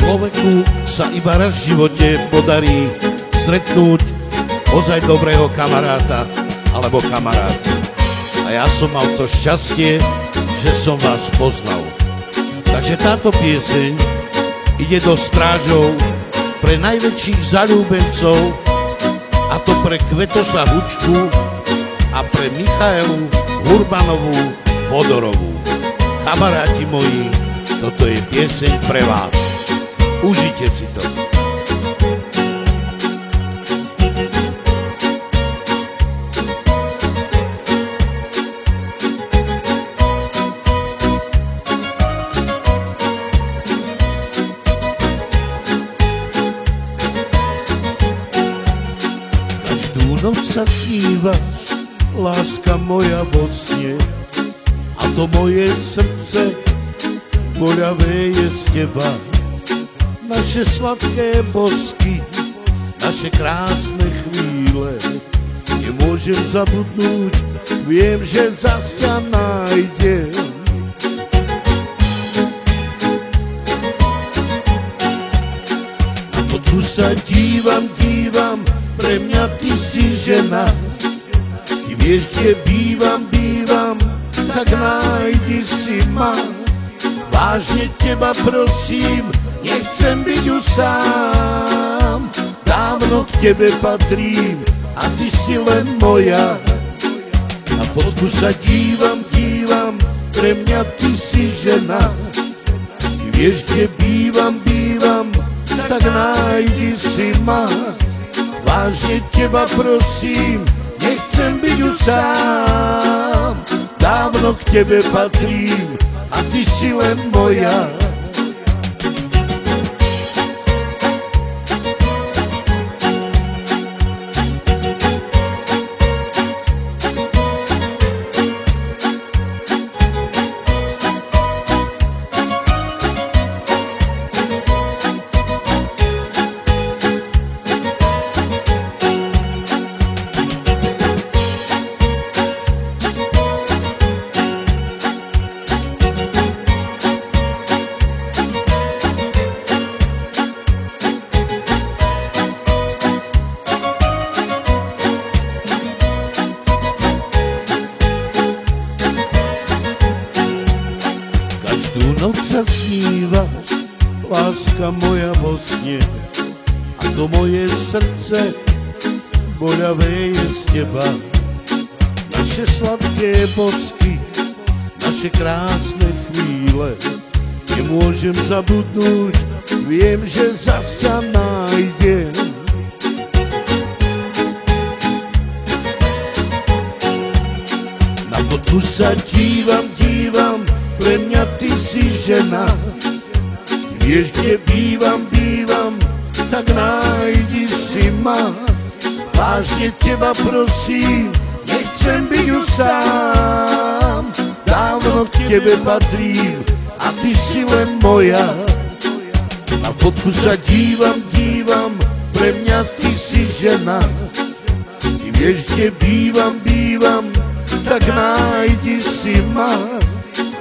Človeku sa iba raz v živote podarí stretnúť ozaj dobrého kamaráta alebo kamarátku. A ja som mal to šťastie, že som vás poznal. Takže táto pieseň ide do Strážov pre najväčších zaľúbencov, a to pre Kvetosa Hučku a pre Michaelu Hurbanovú Vodorovú. Kamaráti moji, toto je pieseň pre vás. Užite si to. Každú noc sa snívaš, láska moja vo sne, a to moje srdce boľavé je z teba. Naše sladké bosky, naše krásne chvíle nemôžem zabudnúť, viem, že zas ťa nájdem. Na fotku sa dívam, pre mňa ty si žena. Ty vieš, kde bývam, tak nájdi si ma. Vážne teba prosím, nechcem byť už sám. Dávno k tebe patrím a ty si len moja. Na fotku sa dívam, pre mňa ty si žena. Ty vieš, kde bývam, tak nájdi si ma. Vážne teba prosím, nechcem byť už sám. Dávno k tebe patrím a ty si len moja. Každú noc sa snívaš, láska moja vo sne, a to moje srdce boľavé je z teba. Naše sladké bosky, naše krásne chvíle nemôžem zabudnúť, viem, že zas ťa nájdem. Na fotku sa dívam, pre mňa ty si žena. Ty vieš, kde bývam, tak nájdi si ma. Vážne teba prosím, nechcem byť už sám. Dávno k tebe patrím a ty si len moja. Na fotku sa dívam, pre mňa ty si žena. Ty vieš, kde bývam, tak nájdi si ma.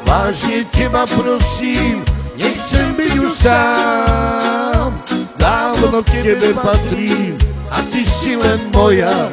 Vážne teba prosím, nechcem byť už sám. Dávno k tebe patrím a ty si len moja.